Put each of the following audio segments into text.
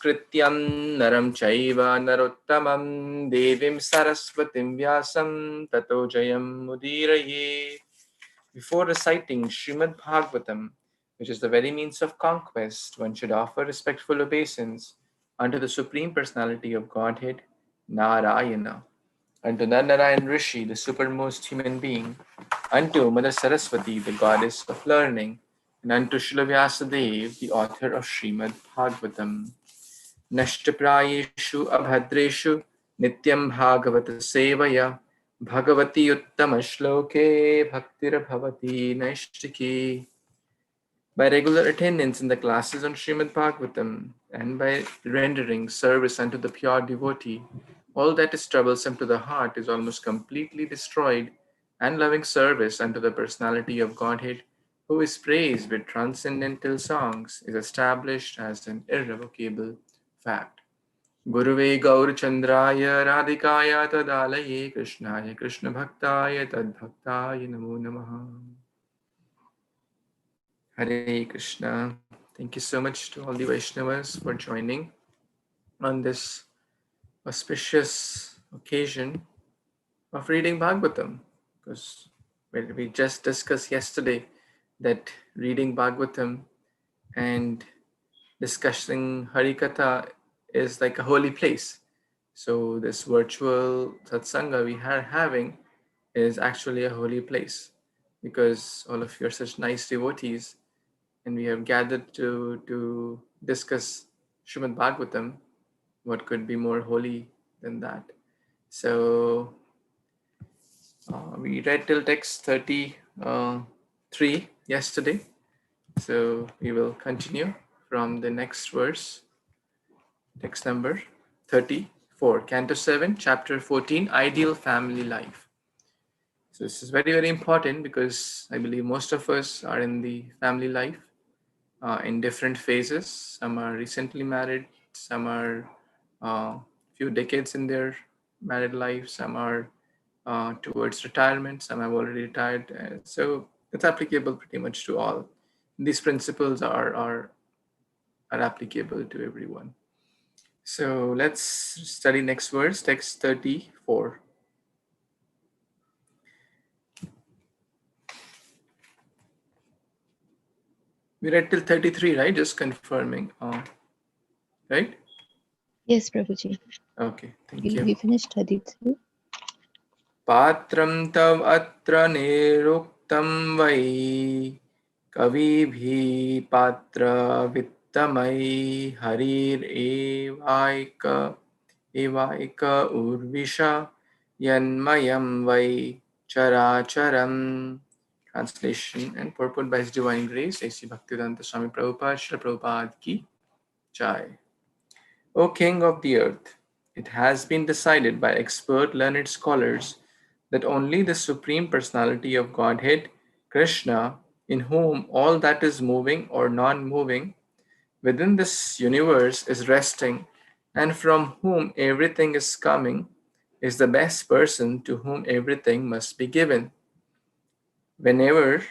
Krityam naram chaiva narottamam devim saraswatim vyasam tato jayam mudiraye. Before reciting Śrīmad-Bhāgavatam, which is the very means of conquest, one should offer respectful obeisance unto the Supreme Personality of Godhead, Narayana, unto Narayan Rishi, the supermost human being, unto Mother Saraswati, the goddess of learning, and unto Srila Vyasadeva, the author of Śrīmad-Bhāgavatam. Nashtaprayeshu abhadreshu Nityam Bhagavata Sevaya Bhagavati Uttama Shloke Bhaktira Bhavati Naishtiki. By regular attendance in the classes on Śrīmad-Bhāgavatam and by rendering service unto the pure devotee, all that is troublesome to the heart is almost completely destroyed, and loving service unto the personality of Godhead, who is praised with transcendental songs, is established as an irrevocable fact. Guruve Gaur Chandraya Radhikaya Tadalaye Krishnaya Krishna Bhaktaya Tadbhaktaya Namo Namaha. Hare Krishna. Thank you so much to all the Vaishnavas for joining on this auspicious occasion of reading Bhagavatam. Because we just discussed yesterday that reading Bhagavatam and discussing Harikatha is like a holy place. So this virtual satsanga we are having is actually a holy place, because all of you are such nice devotees and we have gathered to discuss Srimad Bhagavatam. What could be more holy than that? So we read till text 33 yesterday. So we will continue from the next verse, text number 34, Canto 7, Chapter 14, Ideal Family Life. So this is very, very important because I believe most of us are in the family life in different phases. Some are recently married, some are few decades in their married life, some are towards retirement, some have already retired. So it's applicable pretty much to all. These principles are applicable to everyone. So let's study next verse, text 34. We read till 33, right? Just confirming. Right? Yes, Prabhuji. Okay, thank you. We finished 33. Patram tav atra niruktam vai kavibhi patra vittamai harir evaika urvisha yanmayam vai characharam. Translation and purport by His Divine Grace, A.C. Bhaktivedanta Swami Prabhupada, Srila Prabhupada Ki Jai. O King of the Earth, it has been decided by expert learned scholars that only the Supreme Personality of Godhead, Krishna, in whom all that is moving or non-moving within this universe is resting, and from whom everything is coming, is the best person to whom everything must be given. Whenever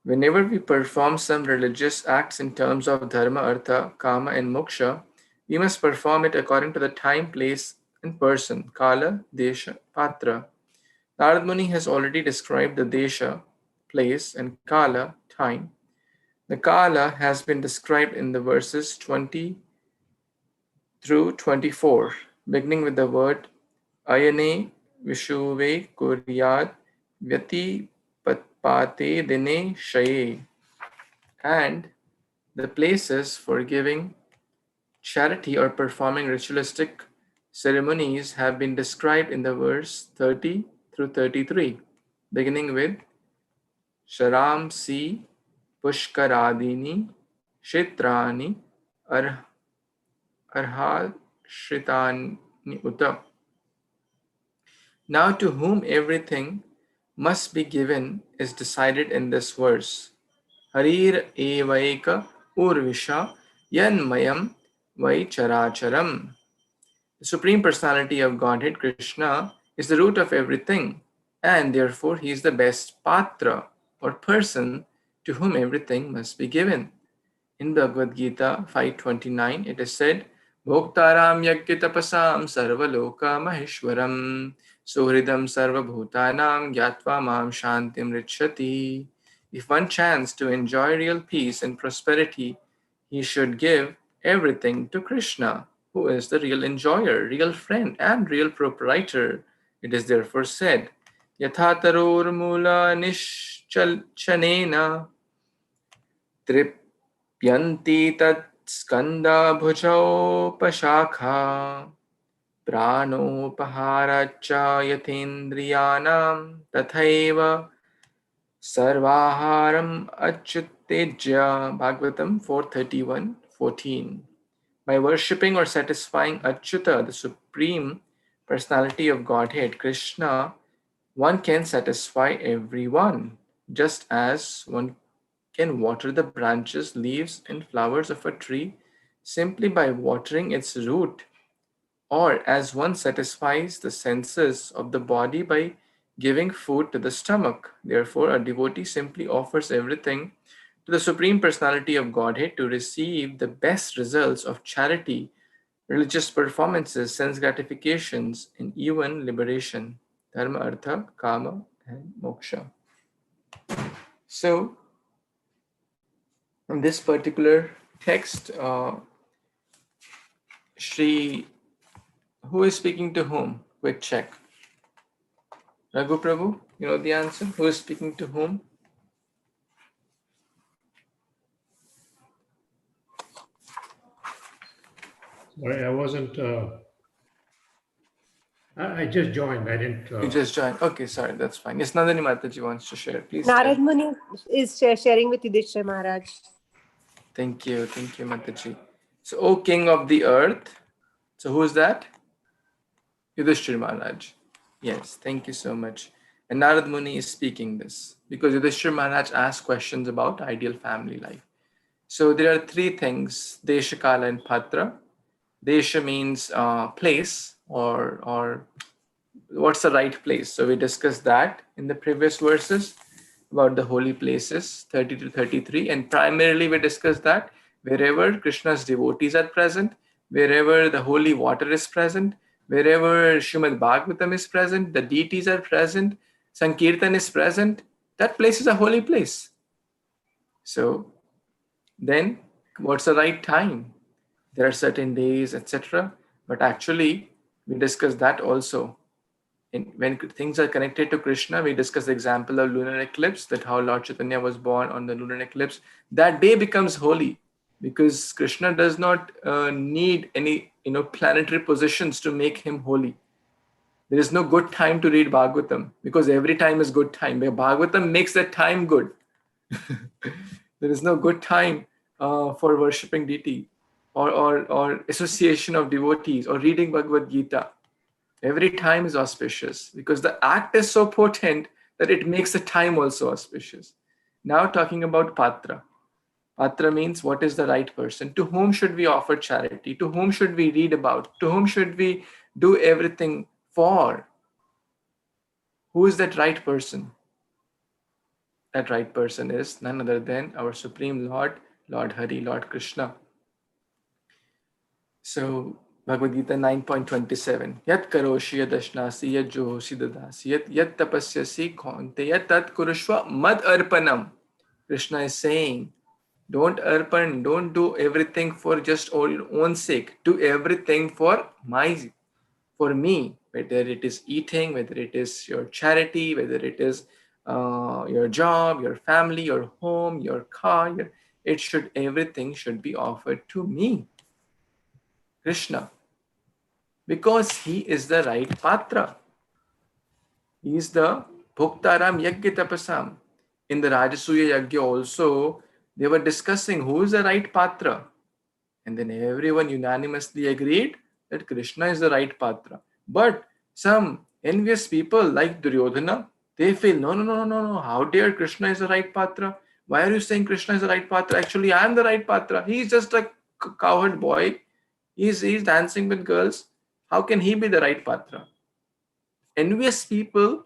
we perform some religious acts in terms of dharma, artha, kama, and moksha, we must perform it according to the time, place, and person, kala, desha, patra. Narad Muni has already described the desha, place, and kala, time. The kala has been described in the verses 20 through 24, beginning with the word ayane vishuve kuryat vyati patpate dine shaye, and the places for giving charity or performing ritualistic ceremonies have been described in the verse 30 through 33, beginning with Sharam si Pushkaradini Kshetrani Arhat Shritani Uta. Now to whom everything must be given is decided in this verse. Harir evaika urvisha yanmayam vai characharam. The Supreme Personality of Godhead, Krishna, is the root of everything, and therefore he is the best patra or person to whom everything must be given. In Bhagavad Gita 5:29, it is said, Bhoktaram yagyatapasam sarvaloka maheshwaram suhridam sarvabhutanam gyatva mam shantim richati. If one chants to enjoy real peace and prosperity, he should give everything to Krishna, who is the real enjoyer, real friend, and real proprietor. It is therefore said, Yathataror mula nischanena Tripyanti tat skanda bhujopashakha pranopaharaccha yathendriyanam tathaiva sarvaharam achyutejya. Bhagavatam 4:31-14. By worshipping or satisfying Achyuta, the Supreme Personality of Godhead, Krishna, one can satisfy everyone, just as one can water the branches, leaves, and flowers of a tree simply by watering its root, or as one satisfies the senses of the body by giving food to the stomach. Therefore, a devotee simply offers everything to the Supreme Personality of Godhead to receive the best results of charity, religious performances, sense gratifications, and even liberation. Dharma, Artha, Kama, and Moksha. So, in this particular text, Shri, who is speaking to whom? Quick check. Raghu Prabhu, you know the answer? Who is speaking to whom? Sorry, I wasn't. I just joined. I didn't. You just joined. Okay, sorry, that's fine. Yes, Nandini Mataji wants to share. Please. Narad Muni is sharing with Yudhishthira Maharaj. Thank you, Mataji. So, O King of the Earth. So, who is that? Yudhishthira Maharaj. Yes, thank you so much. And Narad Muni is speaking this because Yudhishthira Maharaj asked questions about ideal family life. So there are three things: Desha, Kala, and Patra. Desha means place, or what's the right place. So we discussed that in the previous verses about the holy places, 30 to 33, and primarily we discussed that wherever Krishna's devotees are present, wherever the holy water is present, wherever Śrīmad-Bhāgavatam is present, the deities are present, Sankirtan is present, that place is a holy place. So then what's the right time? There are certain days, etc. But actually, we discussed that also. When things are connected to Krishna, we discuss the example of lunar eclipse, that how Lord Chaitanya was born on the lunar eclipse. That day becomes holy because Krishna does not need any planetary positions to make him holy. There is no good time to read Bhagavatam because every time is good time. Bhagavatam makes that time good. There is no good time for worshipping deity or association of devotees or reading Bhagavad Gita. Every time is auspicious because the act is so potent that it makes the time also auspicious. Now talking about Patra. Patra means what is the right person? To whom should we offer charity? To whom should we read about? To whom should we do everything for? Who is that right person? That right person is none other than our Supreme Lord, Lord Hari, Lord Krishna. So Bhagavad Gita 9.27. Yat karoshi yad ashnasi yad johosi dadasi yat tapasyasi kaunteya tat kurushva mad arpanam. Krishna is saying, don't arpan, don't do everything for just your own sake. Do everything for me. Whether it is eating, whether it is your charity, whether it is your job, your family, your home, your car, everything should be offered to me, Krishna, because he is the right patra. He is the Bhoktaram Yajna Tapasam. In the Rajasuya Yajna also, they were discussing who is the right patra. And then everyone unanimously agreed that Krishna is the right patra. But some envious people like Duryodhana, they feel, no. How dare Krishna is the right patra? Why are you saying Krishna is the right patra? Actually, I am the right patra. He is just a cowherd boy. He's dancing with girls. How can he be the right patra? Envious people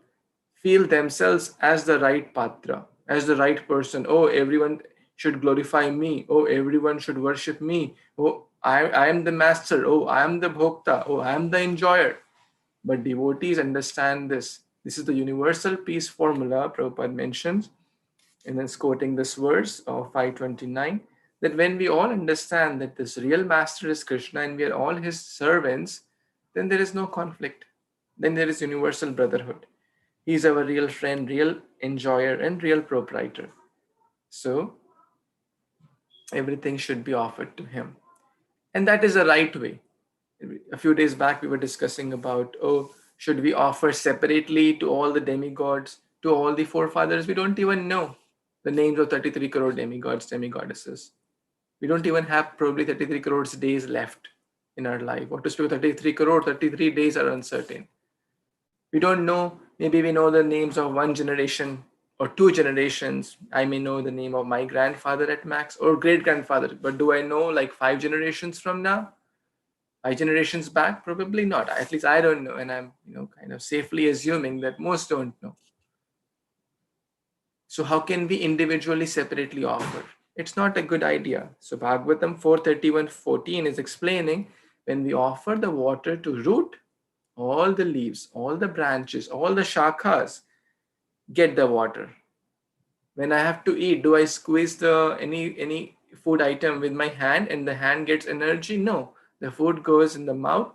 feel themselves as the right patra, as the right person. Oh, everyone, should glorify me. Oh, everyone should worship me. Oh, I am the master. Oh, I am the bhokta. Oh, I am the enjoyer. But devotees understand this. This is the universal peace formula Prabhupada mentions, and then quoting this verse of 529, that when we all understand that this real master is Krishna and we are all his servants, then there is no conflict. Then there is universal brotherhood. He is our real friend, real enjoyer, and real proprietor. So everything should be offered to him. And that is the right way. A few days back, we were discussing about, oh, should we offer separately to all the demigods, to all the forefathers? We don't even know the names of 33 crore demigods, demigoddesses. We don't even have probably 33 crores days left in our life. What to speak of 33 crore, 33 days are uncertain. We don't know, maybe we know the names of one generation or two generations. I may know the name of my grandfather at max or great grandfather, but do I know like 5 generations from now? 5 generations back? Probably not. At least I don't know. And I'm, kind of safely assuming that most don't know. So how can we individually separately offer? It's not a good idea. So Bhagavatam 4:31-14 is explaining, when we offer the water to root, all the leaves, all the branches, all the shakhas get the water. When I have to eat, do I squeeze the any food item with my hand and the hand gets energy? No. The food goes in the mouth,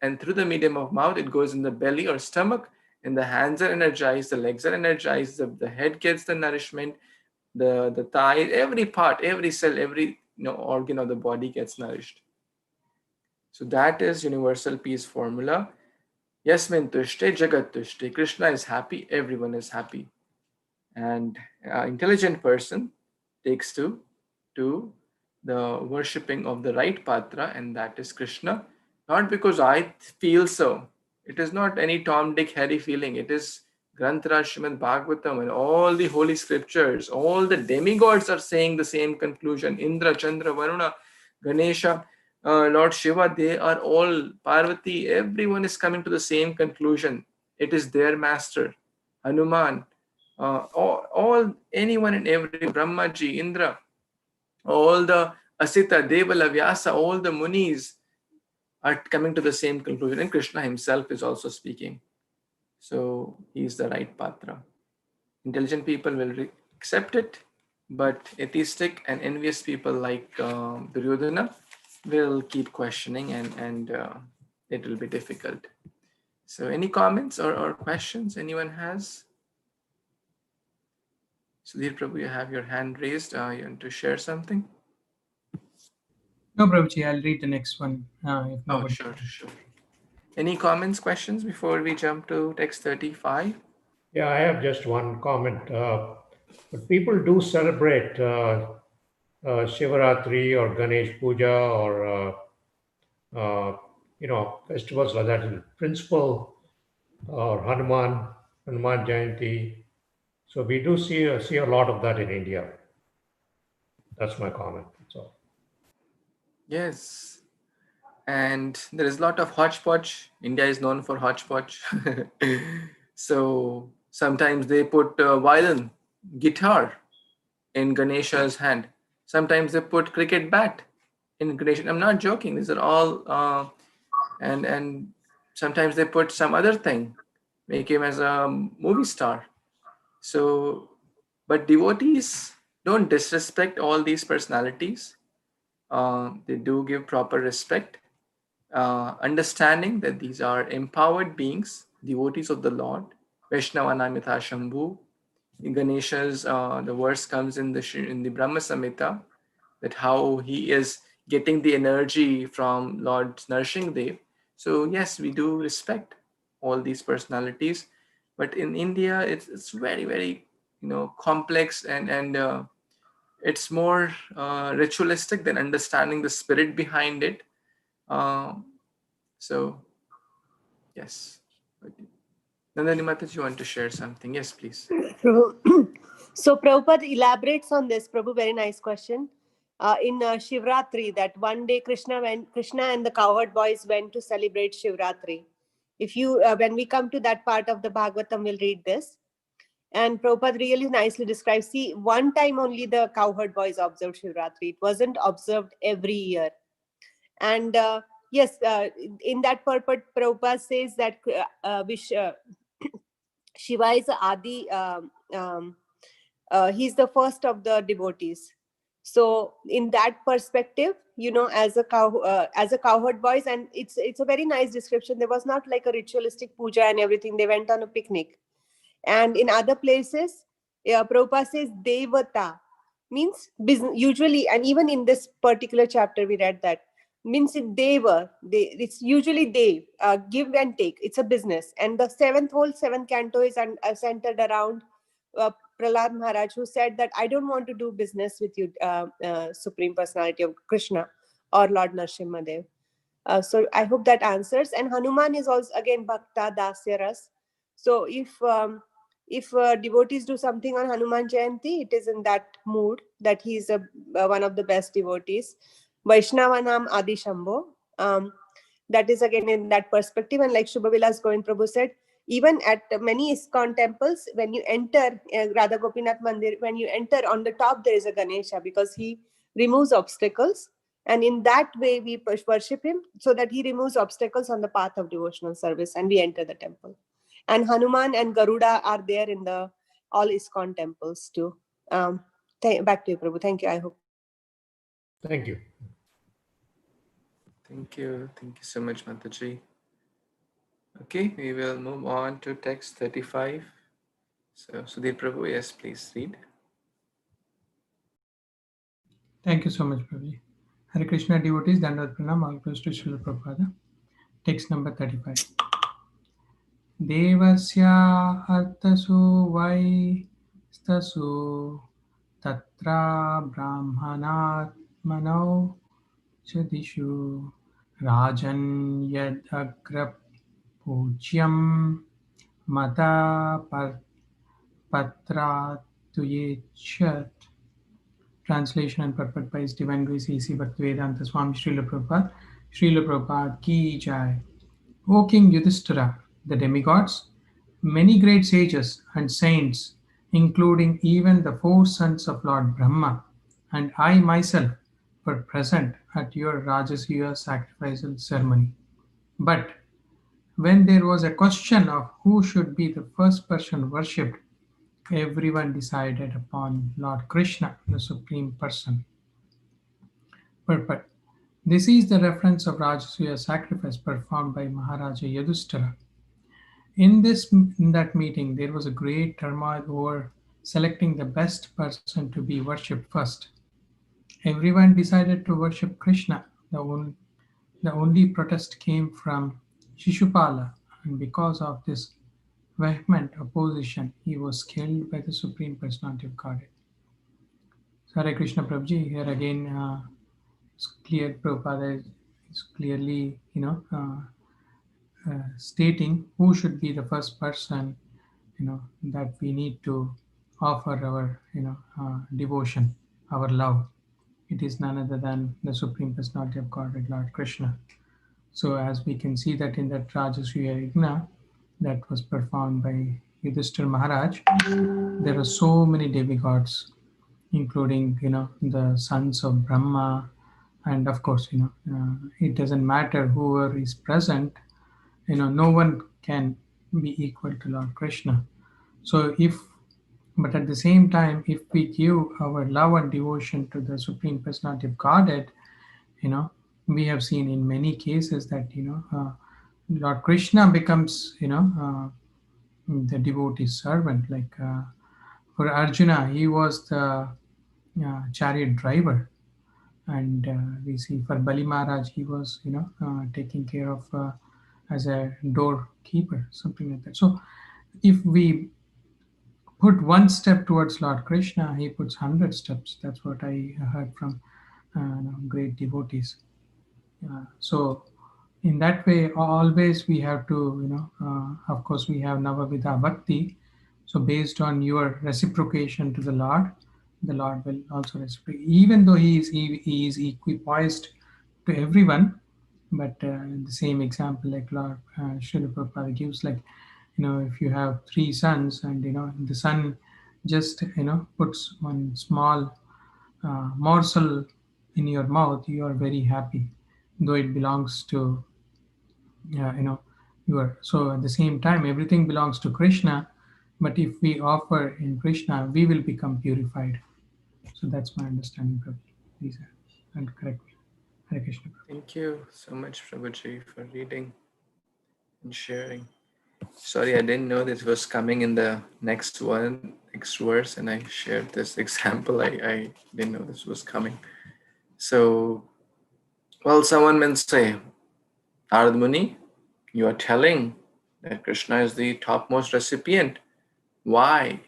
and through the medium of mouth, it goes in the belly or stomach, and the hands are energized, the legs are energized, the head gets the nourishment, the thigh, every part, every cell, every organ of the body gets nourished. So that is universal peace formula. Yasmin tushte jagat tushte. Krishna is happy, everyone is happy. And intelligent person takes to the worshipping of the right patra, and that is Krishna. Not because I feel so. It is not any Tom, Dick, Harry feeling. It is Granthra, Śrīmad-Bhāgavatam, and all the holy scriptures, all the demigods are saying the same conclusion. Indra, Chandra, Varuna, Ganesha, Lord Shiva, they are all, Parvati, everyone is coming to the same conclusion. It is their master. Hanuman, all anyone and every, Brahmaji, Indra, all the Asita, Devala, Vyasa, all the Munis are coming to the same conclusion, and Krishna himself is also speaking. So he is the right patra. Intelligent people will accept it, but atheistic and envious people like Duryodhana will keep questioning, and it will be difficult. So any comments or questions anyone has? Sudhir Prabhu, you have your hand raised. You want to share something? No, Prabhuji, I'll read the next one. If Oh, nobody. sure. Any comments, questions before we jump to text 35? Yeah, I have just one comment. But people do celebrate Shivratri or Ganesh Puja or festivals like that in principle, or Hanuman Jayanti. So we do see a lot of that in India. That's my comment. That's all. Yes. And there is a lot of hodgepodge. India is known for hodgepodge. So sometimes they put violin, guitar in Ganesha's hand. Sometimes they put cricket bat in Ganesha. I'm not joking. These are all, and sometimes they put some other thing, make him as a movie star. So, but devotees don't disrespect all these personalities. They do give proper respect, understanding that these are empowered beings, devotees of the Lord. Vaishnava Namitha Shambhu. In Ganesha's, the verse comes in the Brahma Samhita, that how he is getting the energy from Lord Nourishing Dev. So yes, we do respect all these personalities, but in India, it's very, very complex, and it's more ritualistic than understanding the spirit behind it. So yes. Nandani Mataji, you want to share something? Yes, please. So Prabhupada elaborates on this. Prabhu, very nice question. In Shivratri, that one day Krishna and the Cowherd boys went to celebrate Shivratri. If you, when we come to that part of the Bhagavatam, we'll read this. And Prabhupada really nicely describes, see, one time only the cowherd boys observed Shivratri. It wasn't observed every year. And yes, in that purport, Prabhupada says that Shiva is Adi, he's the first of the devotees. So in that perspective, as a cowherd boys, and it's a very nice description. There was not like a ritualistic puja and everything. They went on a picnic. And in other places, Prabhupada says Devata means business, usually, and even in this particular chapter we read that, means it's usually Dev, give and take. It's a business. And the seventh canto is centered around Prahlad Maharaj, who said that I don't want to do business with you, Supreme Personality of Krishna or Lord Nrsimhadev. So I hope that answers. And Hanuman is also again Bhakta Dasya Ras. So if devotees do something on Hanuman Jayanti, it is in that mood that he is one of the best devotees. Vaishnavanam Adi Shambho. That is again in that perspective. And like Shubhavilas Govind Prabhu said, even at many ISKCON temples, when you enter Radha Gopinath Mandir, when you enter, on the top there is a Ganesha, because he removes obstacles. And in that way we worship him, so that he removes obstacles on the path of devotional service, and we enter the temple. And Hanuman and Garuda are there in the all ISKCON temples too. Back to you, Prabhu. Thank you. I hope. Thank you. Thank you so much, Mataji. Okay, we will move on to text 35. So, Sudhir Prabhu, yes, please read. Thank you so much, Prabhu. Hare Krishna devotees, Dandavat Pranam, all praise to Srila Prabhupada. Text number 35. Devasya artasu vai stasu tatra brahmanat mano chadishu rajan yad agra pujyam mata patra tuyechat. Translation and purport by His Divine Grace A.C. Bhaktivedanta Swami Srila Prabhupada. Srila Prabhupada Ki Jai. O King Yudhishthira, the demigods, many great sages and saints, including even the 4 sons of Lord Brahma, and I myself were present at your Rajasuya sacrificial ceremony. But when there was a question of who should be the first person worshipped, everyone decided upon Lord Krishna, the Supreme Person. Purport. This is the reference of Rajasuya sacrifice performed by Maharaja Yudhishthira. In that meeting, there was a great turmoil over selecting the best person to be worshipped first. Everyone decided to worship Krishna. The only protest came from Shishupala, and because of this vehement opposition, he was killed by the Supreme Personality of Godhead. Hare Krishna Prabhuji, here again, it's clear, Prabhupada is clearly, stating who should be the first person, that we need to offer our, devotion, our love. It is none other than the Supreme Personality of Godhead, Lord Krishna. So as we can see that in that Rajasuya Yajna that was performed by Yudhishthira Maharaj, there are so many demigods, including, the sons of Brahma, and of course, it doesn't matter whoever is present, no one can be equal to Lord Krishna. So but at the same time, if we give our love and devotion to the Supreme Personality of Godhead, we have seen in many cases that, Lord Krishna becomes, the devotee's servant. Like for Arjuna, he was the chariot driver. And we see for Bali Maharaj, he was, taking care of as a doorkeeper, something like that. So if we put one step towards Lord Krishna, he puts 100 steps. That's what I heard from great devotees. So in that way, always we have to, of course, we have Navavidha Bhakti. So based on your reciprocation to the Lord will also reciprocate. Even though he is equipoised to everyone, but the same example like Lord Srila Prabhupada gives, like, if you have 3 sons and the son just puts one small morsel in your mouth, you are very happy, though it belongs to so at the same time everything belongs to Krishna, but if we offer in Krishna, we will become purified. So that's my understanding, Prabhu. Please and correct me. Hare Krishna. Thank you so much, Prabhuji, for reading and sharing. Sorry, I didn't know this was coming in the next verse, and I shared this example. I didn't know this was coming. So, well, someone may say, Narad Muni, you are telling that Krishna is the topmost recipient. Why?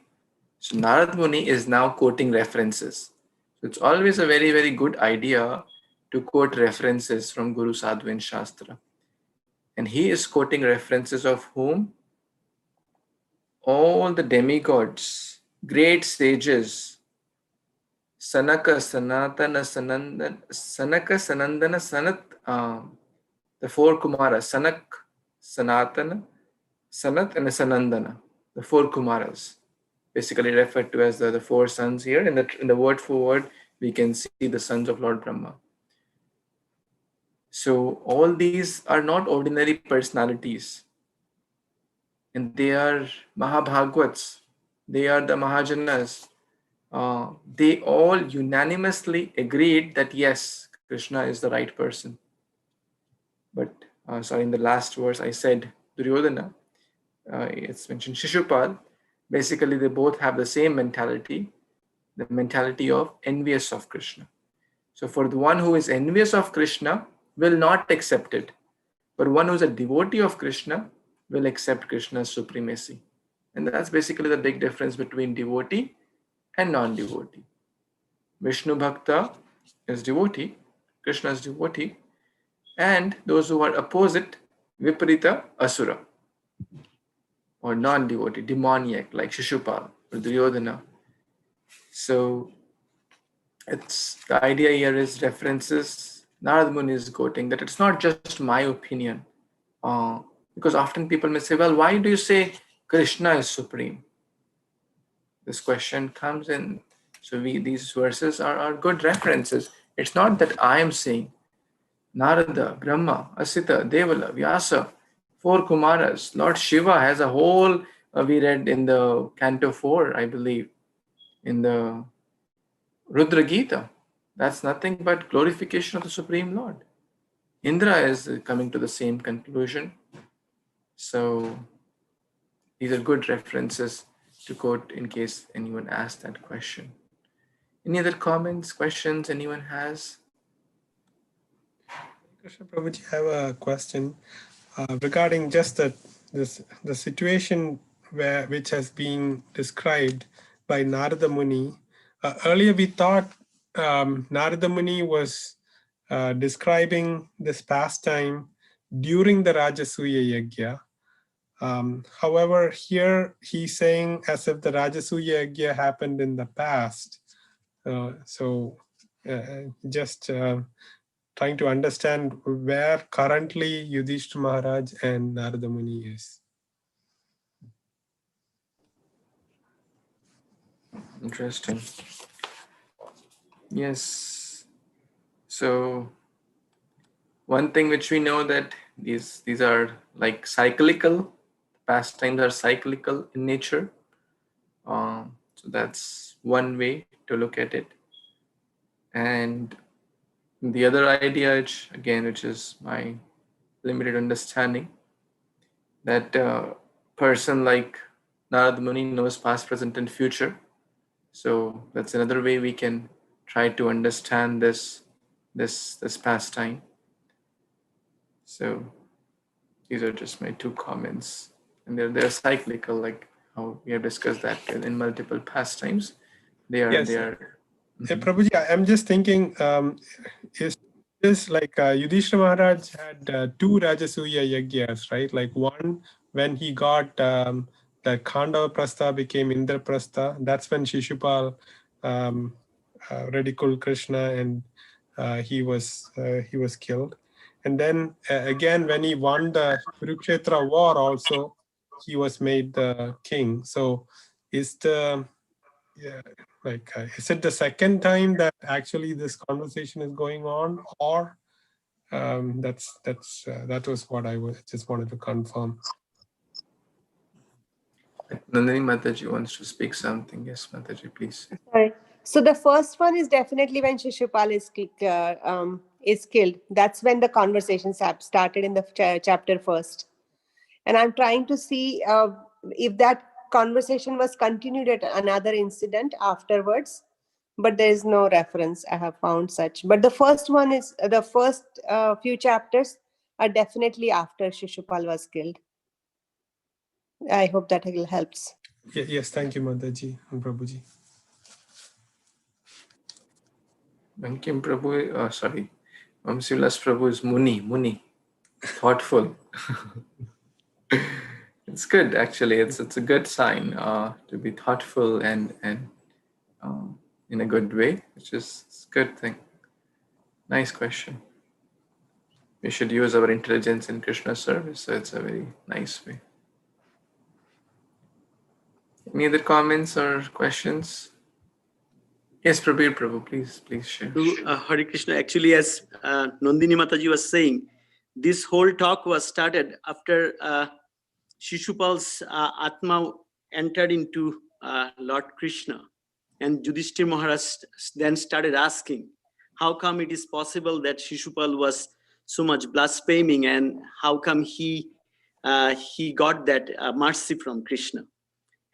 So Narad Muni is now quoting references. So it's always a very, very good idea to quote references from Guru Sadhu in Shastra. And he is quoting references of whom? All the demigods, great sages, Sanaka, Sanandana, Sanat, the 4 Kumaras, Sanak, Sanatana, Sanat, and Sanandana, the 4 Kumaras, basically referred to as the 4 sons here. In the word for word, we can see the sons of Lord Brahma. So all these are not ordinary personalities, and they are Mahabhagavats, they are the Mahajanas. They all unanimously agreed that yes, Krishna is the right person. But in the last verse I said Duryodhana, it's mentioned Shishupal. Basically, they both have the same mentality, the mentality of envious of Krishna. So for the one who is envious of Krishna will not accept it, but one who is a devotee of Krishna will accept Krishna's supremacy. And that's basically the big difference between devotee and non-devotee. Vishnu Bhakta is devotee, Krishna is devotee, and those who are opposite, Viparita Asura, or non-devotee, demoniac, like Shishupal or Duryodhana. So the idea here is references. Narad Muni is quoting that it's not just my opinion. Because often people may say, well, why do you say Krishna is supreme? This question comes in. So these verses are good references. It's not that I am saying. Narada, Brahma, Asita, Devala, Vyasa, 4 Kumaras, Lord Shiva has a whole, we read in the Canto 4, I believe, in the Rudra Gita. That's nothing but glorification of the Supreme Lord. Indra is coming to the same conclusion. So these are good references to quote in case anyone asks that question. Any other comments, questions anyone has? Krishna Prabhuji, I have a question regarding just the situation which has been described by Narada Muni. Earlier we thought Narada Muni was describing this pastime during the Rajasuya Yajna. However, here he's saying as if the Rajasuya Yajna happened in the past. Just trying to understand where currently Yudhishthira Maharaj and Narada Muni is. Interesting. Yes. So one thing which we know that these are like cyclical. Pastimes are cyclical in nature. So that's one way to look at it. And the other idea, which is my limited understanding, that person like Narada Muni knows past, present, and future. So that's another way we can try to understand this pastime. So these are just my 2 comments, and they're cyclical, like how we have discussed that in multiple pastimes. They are. Hey, Prabhuji, I'm just thinking, is this like Yudhishthira Maharaj had 2 Rajasuya Yajnas, right? Like one when he got the Khandava Prastha became Indraprastha. That's when Shishupal ridiculed Krishna and he was killed. And then again when he won the Kurukshetra war also, he was made the king. So is the is it the second time that actually this conversation is going on, or that was what I just wanted to confirm. Nandini Mataji wants to speak something. Yes, Mataji, please. Right. So the first one is definitely when Shishupal is killed. That's when the conversation started in the chapter first. And I'm trying to see if that conversation was continued at another incident afterwards, but there is no reference I have found such. But the first one is, the first few chapters are definitely after Shishupal was killed. I hope that helps. Yes, thank you, Mataji and Prabhuji. Bankim Prabhu, sorry, Vamsivilas Prabhu is Muni, thoughtful. It's good, actually. It's a good sign to be thoughtful and in a good way, which is a good thing. Nice question. We should use our intelligence in Krishna's service, so it's a very nice way. Any other comments or questions? Yes, Prabhu, please share. Hare Krishna. Actually, as Nandini Mataji was saying, this whole talk was started after Shishupal's Atma entered into Lord Krishna. And Yudhishthir Maharaj then started asking, how come it is possible that Shishupal was so much blaspheming, and how come he got that mercy from Krishna?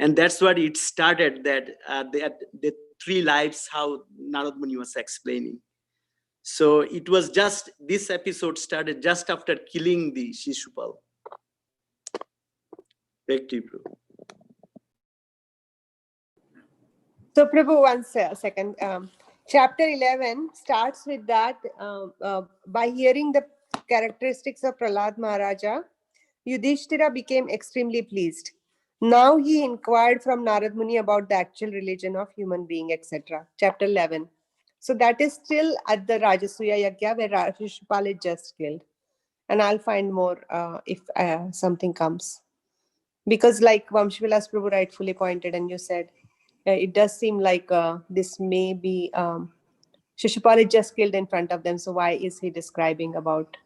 And that's what it started, that the three lives, how Narad Muni was explaining. So it was just, this episode started just after killing the Shishupal. Back to you, Prabhu. So Prabhu, one second. Chapter 11 starts with that, by hearing the characteristics of Prahlad Maharaja, Yudhishthira became extremely pleased. Now he inquired from Narad Muni about the actual religion of human being, etc. Chapter 11. So that is still at the Rajasuya Yagya, where Shishupal is just killed. And I'll find more if something comes. Because like Vamshivilas Prabhu rightfully pointed, and you said, it does seem like this may be Shishupal is just killed in front of them. So why is he describing about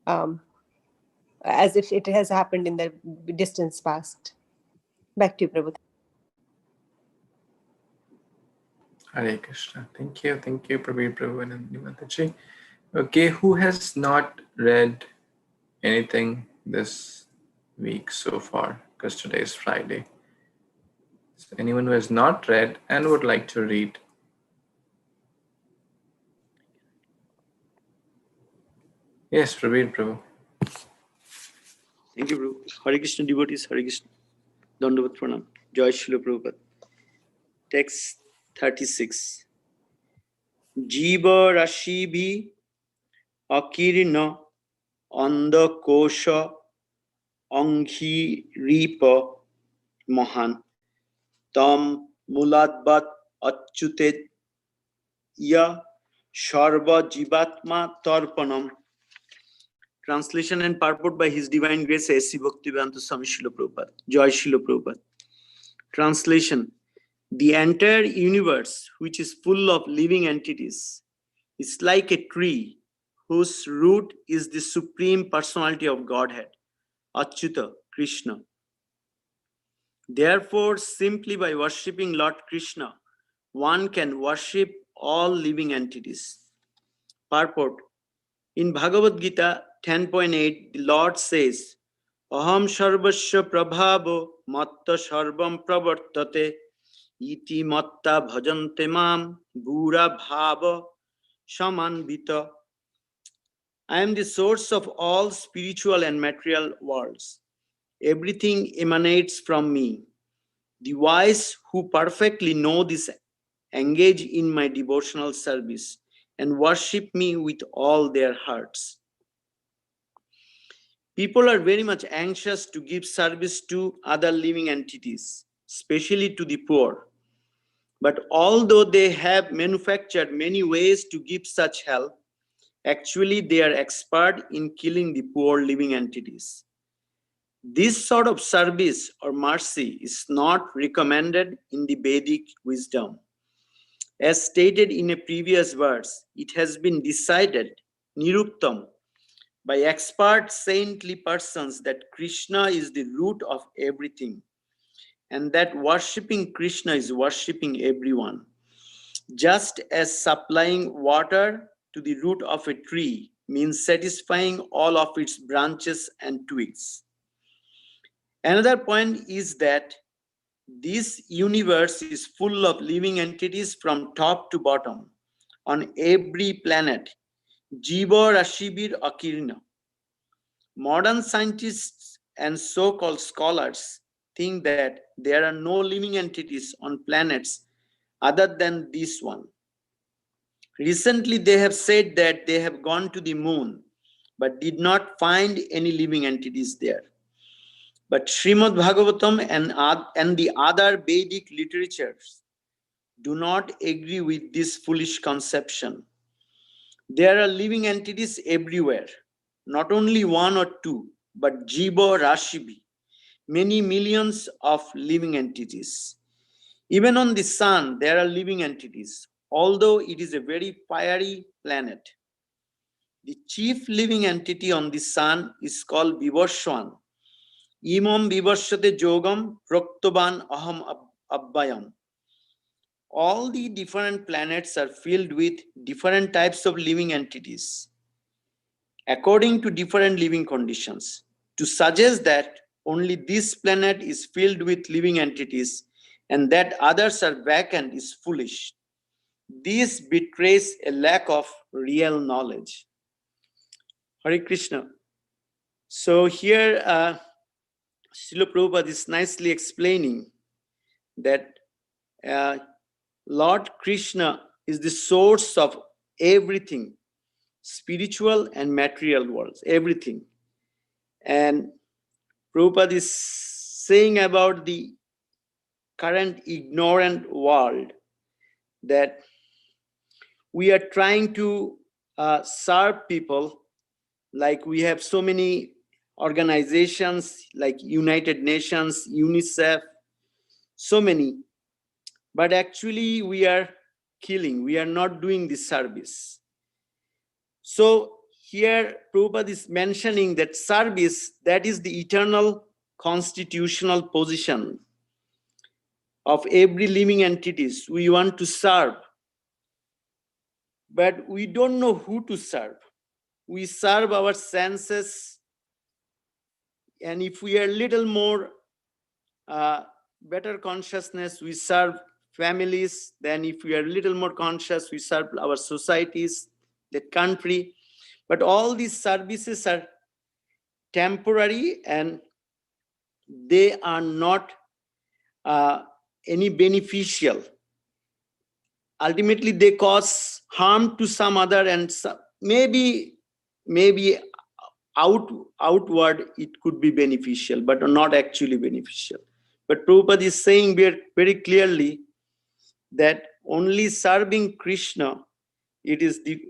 as if it has happened in the distance past? Back to you, Prabhu. Hare Krishna. Thank you, Prabhu and Nandini Mataji. Okay, who has not read anything this week so far? Because today is Friday. So anyone who has not read and would like to read. Yes, Prabhu. Thank you, Prabhu. Hare Krishna devotees, Hare Krishna. Dandavat Pranam. Jai Srila Prabhupada. Text 36. Jiva Rashibi Akirna Anda Kosha Anghi Ripa Mahan Tam Muladbat Achyutet Ya Sharva Jivatma Tarpanam. Translation and purport by His Divine Grace A.C. Bhaktivedanta Swami Srila Prabhupada. Jai Srila Prabhupada. Translation. The entire universe, which is full of living entities, is like a tree whose root is the Supreme Personality of Godhead, Achyuta, Krishna. Therefore, simply by worshipping Lord Krishna, one can worship all living entities. Purport. In Bhagavad Gita 10.8, the Lord says, Aham sarvasya prabhavo matta sarvam pravartate iti matta bhajante mam bhura bhava samanvita. I am the source of all spiritual and material worlds. Everything emanates from me. The wise who perfectly know this engage in my devotional service and worship me with all their hearts. People are very much anxious to give service to other living entities, especially to the poor. But although they have manufactured many ways to give such help, actually they are expert in killing the poor living entities. This sort of service or mercy is not recommended in the Vedic wisdom. As stated in a previous verse, it has been decided, Niruktam, by expert saintly persons that Krishna is the root of everything, and that worshipping Krishna is worshipping everyone. Just as supplying water to the root of a tree means satisfying all of its branches and twigs. Another point is that this universe is full of living entities from top to bottom. On every planet, Jiva Rashibir Akirna. Modern scientists and so-called scholars think that there are no living entities on planets other than this one. Recently, they have said that they have gone to the moon, but did not find any living entities there. But Śrīmad-Bhāgavatam and the other Vedic literatures do not agree with this foolish conception. There are living entities everywhere, not only one or two, but Jiva Rashibi, many millions of living entities. Even on the sun, there are living entities, although it is a very fiery planet. The chief living entity on the sun is called Vivaswan. Imam Vivaswate Jogam Proktoban Aham Abbayam. All the different planets are filled with different types of living entities according to different living conditions. To suggest that only this planet is filled with living entities and that others are vacant is foolish. This betrays a lack of real knowledge. Hare Krishna. So here, Srila Prabhupada is nicely explaining that Lord Krishna is the source of everything, spiritual and material worlds, everything. And Prabhupada is saying about the current ignorant world that we are trying to serve people, like we have so many organizations like United Nations, UNICEF, so many, but actually we are killing, we are not doing this service. So here Prabhupada is mentioning that service, that is the eternal constitutional position of every living entities. We want to serve, but we don't know who to serve. We serve our senses, and if we are little more better consciousness, we serve families. Then if we are little more conscious, we serve our societies, the country. But all these services are temporary and they are not any beneficial. Ultimately, they cause harm to some other, and maybe outward it could be beneficial, but not actually beneficial. But Prabhupada is saying very clearly that only serving Krishna, it is the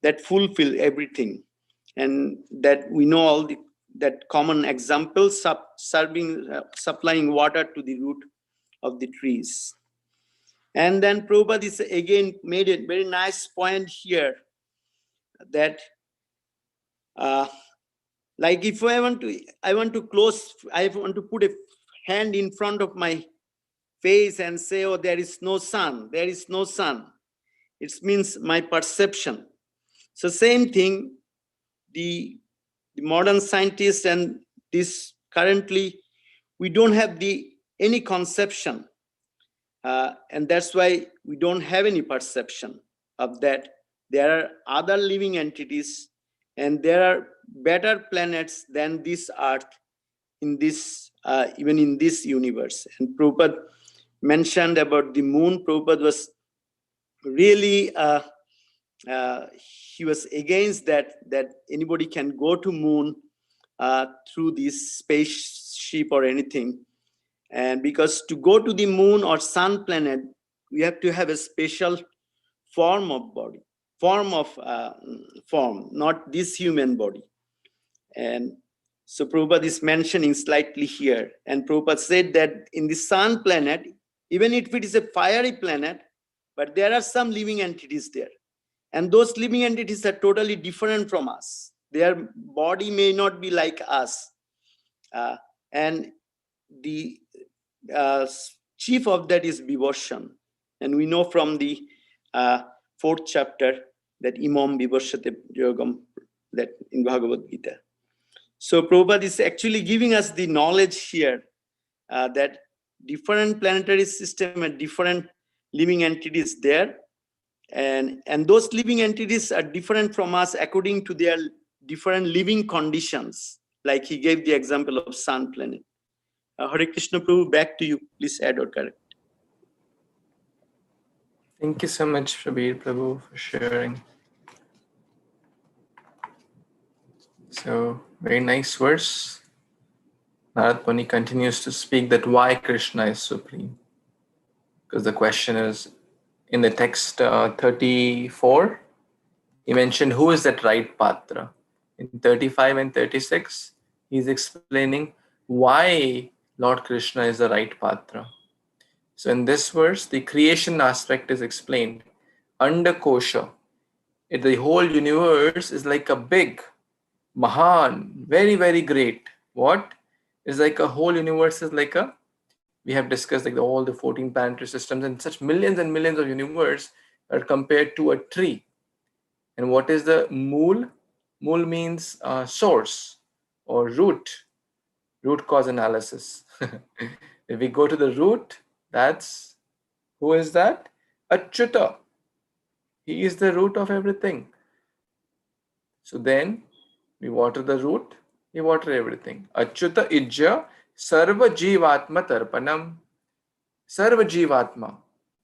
that fulfill everything, and that we know all that common examples of supplying water to the root of the trees. And then Prabhupada is again made a very nice point here that like if I want to put a hand in front of my face and say, oh, there is no sun, it means my perception. So same thing, the modern scientists and this currently, we don't have any conception, and that's why we don't have any perception of that. There are other living entities, and there are better planets than this earth in this even in this universe. And Prabhupada mentioned about the moon. Prabhupada was really he was against that anybody can go to moon through this spaceship or anything. And because to go to the moon or sun planet, we have to have a special form, not this human body. And So Prabhupada is mentioning slightly here. And Prabhupada said that in the sun planet, even if it is a fiery planet, but there are some living entities there. And those living entities are totally different from us. Their body may not be like us. And the chief of that is Vibhoshan. And we know from the 4th chapter that Imam Vibhoshate Yogam, that in Bhagavad Gita. So Prabhupada is actually giving us the knowledge here that different planetary system and different living entities there. And those living entities are different from us according to their different living conditions. Like he gave the example of sun planet. Hare Krishna Prabhu, back to you. Please add or correct. Thank you so much, Prabir Prabhu, for sharing. So, very nice verse. Narad Muni continues to speak that why Krishna is supreme. Because the question is, in the text 34, he mentioned who is that right Patra. In 35 and 36, he's explaining why Lord Krishna is the right Patra. So in this verse, the creation aspect is explained. Anda Kosha, the whole universe is like a big, Mahan, very, very great. What? Is like a whole universe is like a, we have discussed like all the 14 planetary systems and such millions and millions of universe are compared to a tree. And what is the mool? Mool means source or root cause analysis. If we go to the root, that's, who is that? Achyuta. He is the root of everything. So then we water the root, we water everything. Achyuta ijja sarva jivatma tarpanam. Sarva jivatma.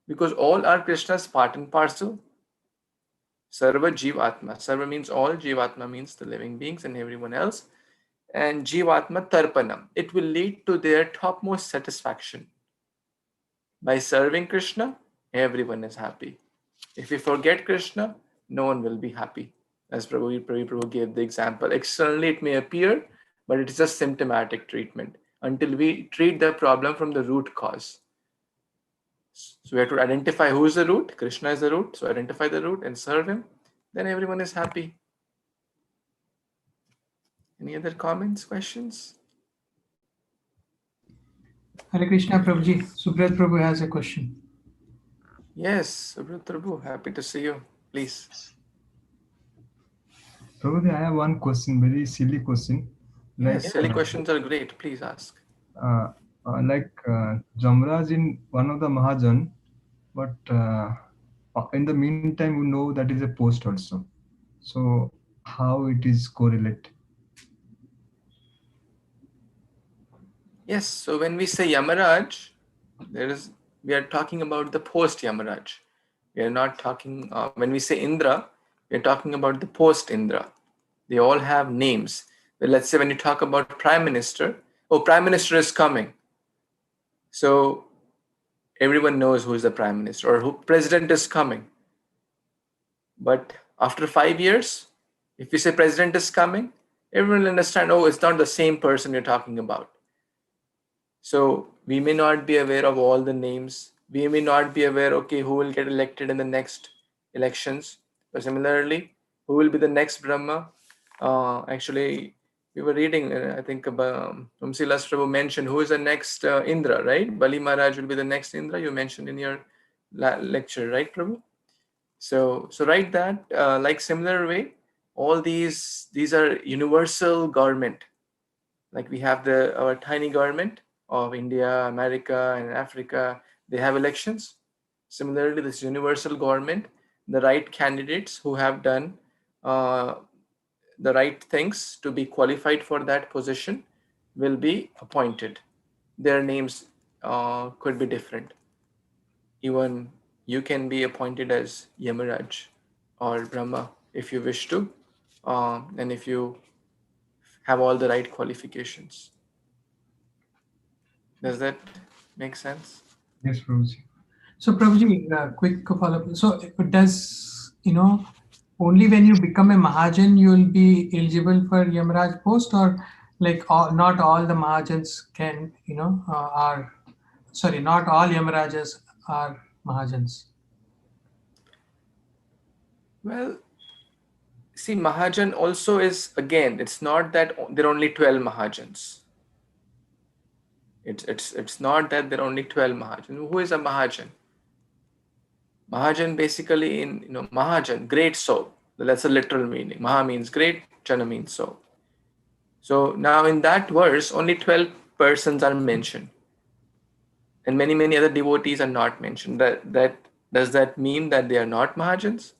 Because all are Krishna's part and parcel. Sarva jivatma. Sarva means all, jivatma means the living beings and everyone else. And jivatma tarpanam. It will lead to their topmost satisfaction. By serving Krishna, everyone is happy. If we forget Krishna, no one will be happy. As Prabhu gave the example. Externally it may appear, but it is just symptomatic treatment until we treat the problem from the root cause. So we have to identify who is the root. Krishna is the root. So identify the root and serve him. Then everyone is happy. Any other comments, questions? Hare Krishna Prabhuji. Subrat Prabhu has a question. Yes, Subrat Prabhu, happy to see you. Please. Prabhuji, I have one question, very silly question. Yes, silly questions are great. Please ask. Jamraj in one of the Mahajan, but in the meantime, we know that is a post also. So how it is correlate? Yes, so when we say Yamaraj, we are talking about the post Yamaraj. We are not talking, when we say Indra, we are talking about the post Indra. They all have names. But let's say when you talk about Prime Minister, Prime Minister is coming. So everyone knows who is the Prime Minister or who President is coming. But after 5 years, if you say President is coming, everyone will understand, it's not the same person you're talking about. So we may not be aware of all the names. We may not be aware, who will get elected in the next elections. But similarly, who will be the next Brahma? Actually, we were reading, I think, Tumsilas Prabhu mentioned who is the next Indra, right? Bali Maharaj will be the next Indra. You mentioned in your lecture, right, Prabhu? So write that like similar way. All these are universal government. Like we have our tiny government of India, America, and Africa. They have elections. Similarly, this universal government, the right candidates who have done the right things to be qualified for that position will be appointed. Their names could be different. Even you can be appointed as Yamaraj or Brahma if you wish to, and if you have all the right qualifications. Does that make sense? Yes, Prabhuji. So Prabhuji, quick follow-up. So does, only when you become a Mahajan, you will be eligible for Yamaraj post, or Like not all the Mahajans can, are, sorry, not all Yamarajas are Mahajans. Well, see, Mahajan also is, again, it's not that there are only 12 Mahajans. It's not that there are only 12 Mahajan. Who is a Mahajan? Mahajan basically in, Mahajan, great soul. That's a literal meaning. Maha means great, Jana means soul. So now in that verse, only 12 persons are mentioned. And many, many other devotees are not mentioned. Does that mean that they are not Mahajans?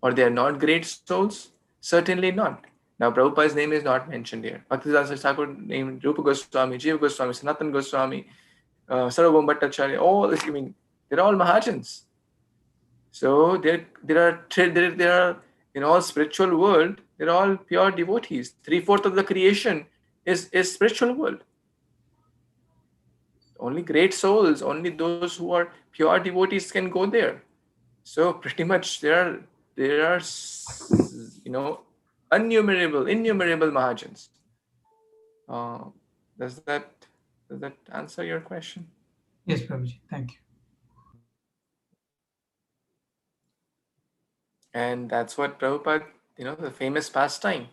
Or they are not great souls? Certainly not. Now Prabhupada's name is not mentioned here. Bhaktisiddhanta Thakur named Rupa Goswami, Jiva Goswami, Sanatana Goswami, Sarvabhauma Bhattacharya, all this, they're all Mahajans. So there are in all spiritual world, they're all pure devotees. 3/4 of the creation is spiritual world. Only great souls, only those who are pure devotees can go there. So pretty much there are innumerable Mahajans. Does that answer your question? Yes, Prabhuji, thank you. And that's what Prabhupada, the famous pastime.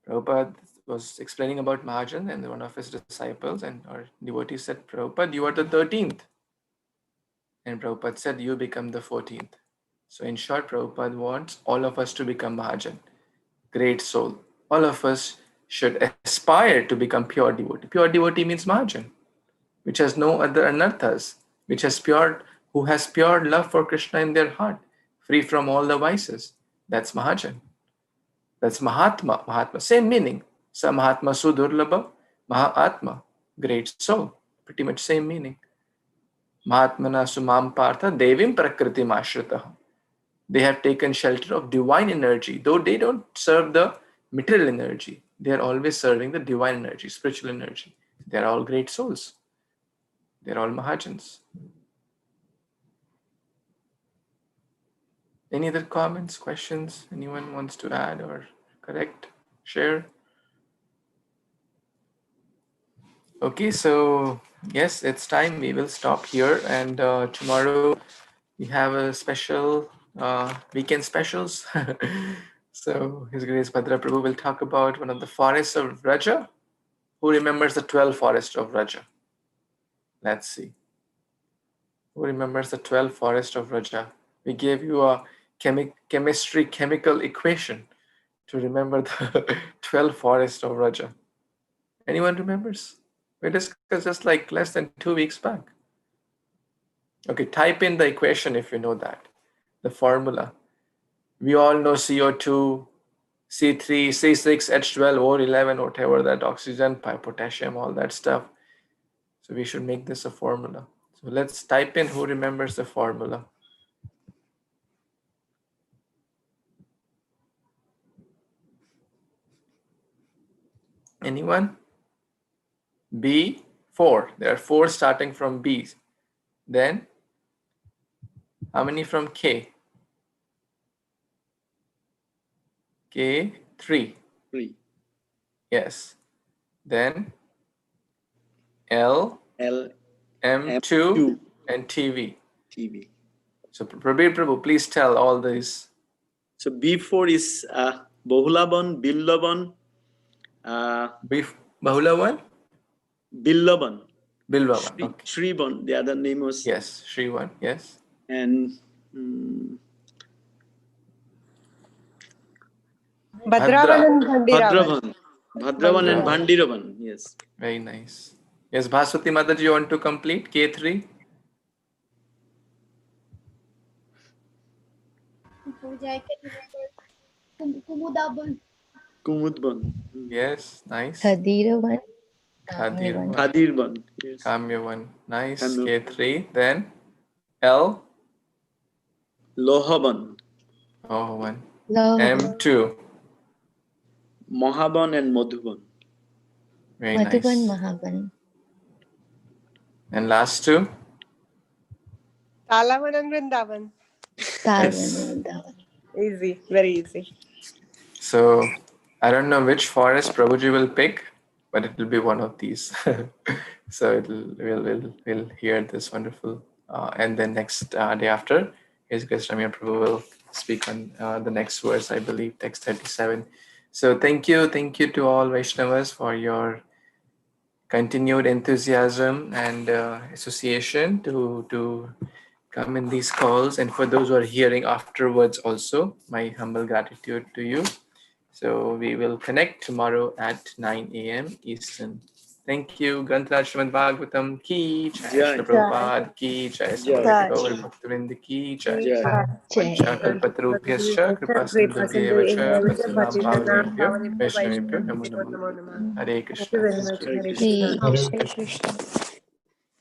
Prabhupada was explaining about Mahajan, and one of his disciples and or devotees said, Prabhupada, you are the 13th. And Prabhupada said, you become the 14th. So in short, Prabhupada wants all of us to become Mahajan, great soul. All of us should aspire to become pure devotee. Pure devotee means Mahajan, which has no other anarthas, who has pure love for Krishna in their heart, free from all the vices. That's Mahajan. That's Mahatma. Mahatma, same meaning. Sa Mahatma Sudurlabha, Mahatma, great soul. Pretty much same meaning. Mahatmana Sumam Partha Devim Prakriti Mashritaha. They have taken shelter of divine energy, though they don't serve the material energy. They are always serving the divine energy, spiritual energy. They are all great souls. They are all Mahajans. Any other comments, questions? Anyone wants to add or correct, share? Okay, so yes, it's time. We will stop here, and tomorrow we have a special weekend specials. So His Grace Bhadra Prabhu will talk about one of the forests of Vraja. Who remembers the 12 forests of Vraja? Let's see. Who remembers the 12 forests of Vraja? We gave you a chemical equation to remember the 12 forests of Vraja. Anyone remembers? We discussed just like less than 2 weeks back. Okay, type in the equation if you know that. The formula. We all know CO2, C3, C6, H12, O11, whatever that oxygen, potassium, all that stuff. So we should make this a formula. So let's type in who remembers the formula. Anyone? B, 4. There are 4 starting from B. Then, how many from K? K, 3. 3. Yes. Then, L, L, M2, and TV. TV. So Prabir Prabhu, please tell all these. So B4 is Bahulaban, Billaban. Bahulavan? Billaban. Bilvavan. Okay. Shriban, the other name was. Yes, Shrivan, yes. And Bhadravan and Bhandiravan. Bhadravan and Bhandiravan, yes. Very nice. Yes, Bhaswati Mataji, you want to complete K3? Kumudban. Yes, nice. Khadiravan. Khadirban. Yes. Kamyavan. Nice. Kamyavan. K3. Then L. Lohaban. Oh, M2. Mahaban and Madhuban. Very Madhuban, nice. Mahaban. And last two? Talavan and Vrindavan. Talavan, Vrindavan. Easy, very easy. So I don't know which forest Prabhuji will pick, but it will be one of these. So we'll hear this wonderful, and then next day after, His Grace Ramya Prabhu will speak on the next verse, I believe, text 37. So thank you to all Vaishnavas for your continued enthusiasm and association to come in these calls, and for those who are hearing afterwards also, my humble gratitude to you. So we will connect tomorrow at 9 a.m. Eastern. Thank you. Grantaraj Śrīmad Bhāgavatam ki jai, Jai. Śrīla Prabhupada ki jai, Jai. Samaveta Gaur Bhaktivinoda ki jai. Jai. Vancha kalpatarubhyascha kripa sindhubhyev cha patita bhavanebhyo vaishnavebhyo namo namo. Hare Krishna. Hare Krishna. Hare Krishna.